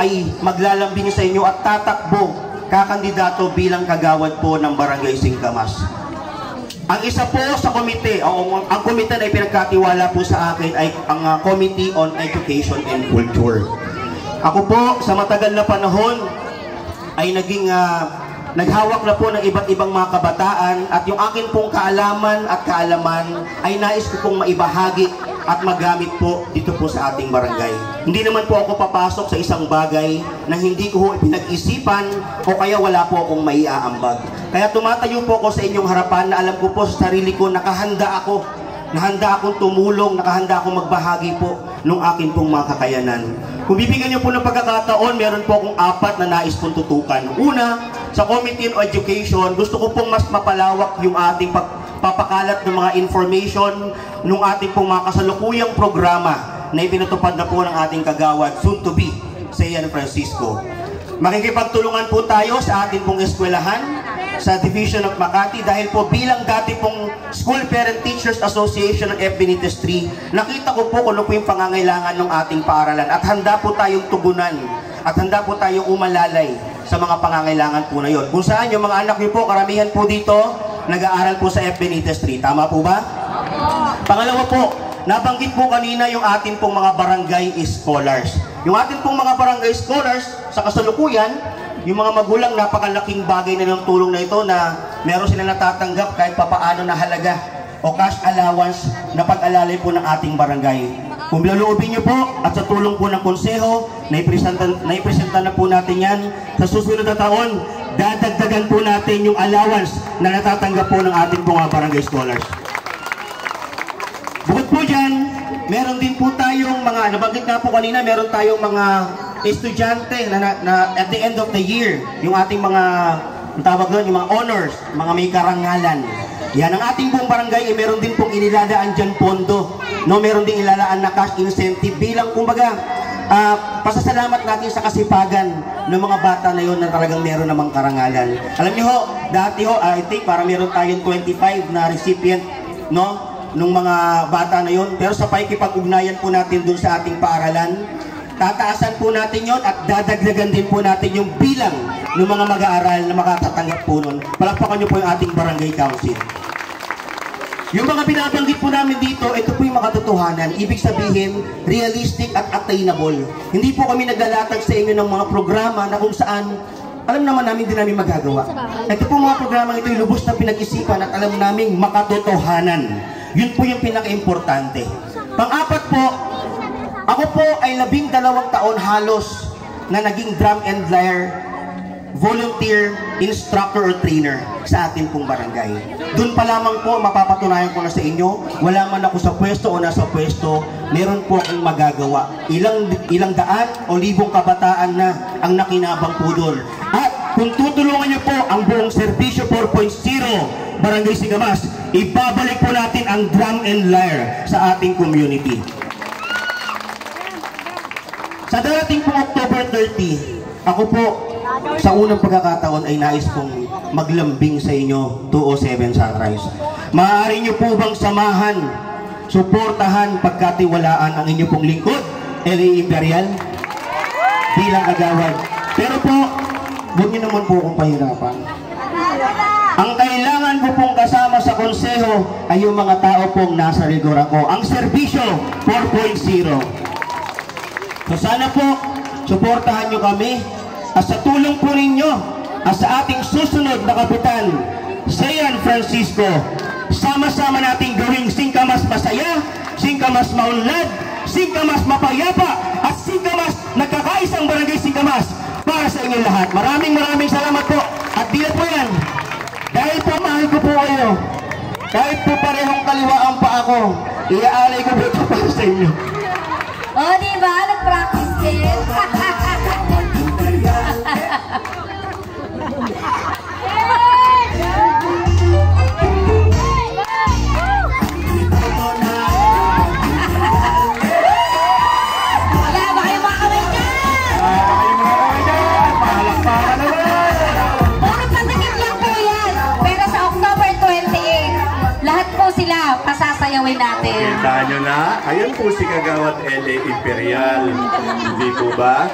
ay maglalambing sa inyo at tatakbo kakandidato bilang kagawad po ng Barangay Singkamas. Ang isa po sa komite, ang komite na ipinagkatiwala po sa akin ay ang Committee on Education and Culture. Ako po sa matagal na panahon ay naghawak na po ng iba't ibang mga kabataan at yung akin pong kaalaman at kaalaman ay nais ko pong maibahagi at magamit po dito po sa ating barangay. Hindi naman po ako papasok sa isang bagay na hindi ko pinag-isipan o kaya wala po akong maiaambag. Kaya tumatayo po ako sa inyong harapan na alam ko po sa sarili ko nakahanda akong tumulong, nakahanda akong magbahagi po ng akin pong mga kakayanan. Kung bibigyan niyo po ng pagkakataon, meron po akong 4 na nais pong tutukan. Una, sa Committee on Education, gusto ko pong mas mapalawak yung ating papakalat ng mga information ng ating pong mga kasalukuyang programa na ipinatupad na po ng ating kagawad, soon to be, San Francisco. Makikipagtulungan po tayo sa ating pong eskwelahan, sa Division of Makati, dahil po bilang dati pong School Parent Teachers Association ng F. Benitez 3, nakita ko po kung ano po yung pangangailangan ng ating paaralan at handa po tayong tugunan at handa po tayong umalalay sa mga pangangailangan po na yun. Kung saan yung mga anak niyo po, karamihan po dito, nag-aaral po sa F. Benitez 3. Tama po ba? Pangalawa po, nabanggit po kanina yung ating pong mga barangay scholars. Yung ating pong mga barangay scholars, sa kasalukuyan, yung mga magulang, napakalaking bagay na ng tulong na ito na meron sila natatanggap kahit papaano na halaga o cash allowance na pag-alalay po ng ating barangay. Kung bilaloobin nyo po at sa tulong po ng konseho, naipresenta na po natin yan. Sa susunod na taon, dadagdagan po natin yung allowance na natatanggap po ng ating mga barangay scholars. Bukod po dyan, meron din po tayong mga, nabanggit nga po kanina, meron tayong mga estudyante na at the end of the year, yung ating mga, ang tawag doon, yung mga honors, mga may karangalan. Yan, ang ating buong barangay ay meron din pong inilalaan dyan pondo. No, meron din ilalaan na cash incentive bilang, kumbaga, pasasalamat natin sa kasipagan ng mga bata na yon na talagang meron namang karangalan. Alam niyo ho, dati ho, I think para meron tayong 25 na recipient, no, nung mga bata na yon. Pero sa pakikipag-ugnayan po natin dun sa ating paaralan, tataasan po natin yon at dadagdagan din po natin yung bilang ng mga mag-aaral na makatatanggap po nun. Palakpakan nyo po yung ating barangay council. Yung mga binabanggit po namin dito, ito po yung makatotohanan. Ibig sabihin, realistic at attainable. Hindi po kami naglalatag sa inyo ng mga programa na kung saan alam naman namin din namin magagawa. Ito po mga programa ito yung lubos na pinag-isipan at alam namin makatotohanan. Yun po yung pinaka-importante. Pang-apat po, ako po ay 12 taon halos na naging drum and lyre volunteer, instructor or trainer sa atin pong barangay. Doon pa lamang po mapapatunayan ko na sa inyo, wala man ako sa pwesto o nasa pwesto, meron po akong magagawa. Ilang daan o libong kabataan na ang nakinabang po doon. At kung tutulungan niyo po ang buong Serbisyo 4.0 Barangay Singkamas, ibabalik po natin ang drum and lyre sa ating community. Sa darating po October 30, ako po sa unang pagkakataon ay nais pong maglambing sa inyo 207 Sunrise. Maaari nyo po bang samahan, suportahan, pagkatiwalaan ang inyo pong lingkod, L.A. Imperial, bilang kagawad. Pero po, huwag nyo naman po akong pahirapan. Ang kailangan po pong kasama sa konseho ay yung mga tao pong nasa likuran ko. Ang Serbisyo 4.0. So sana po, suportahan nyo kami at sa tulong po ninyo at sa ating susunod na kapitan, San Francisco, sama-sama nating gawing Singkamas masaya, Singkamas maunlad, Singkamas mapayapa at Singkamas nagkakaisang barangay Singkamas para sa inyong lahat. Maraming salamat po. At di na po yan, dahil po mahal ko po kayo, kahit po parehong kaliwaan pa ako, iaalay ko po ito para sa inyo. O, diba? Nag-practice din. Pasasayawin natin. Kita nyo na, ayan po si Kagawad L.A. Imperial. Hindi po ba?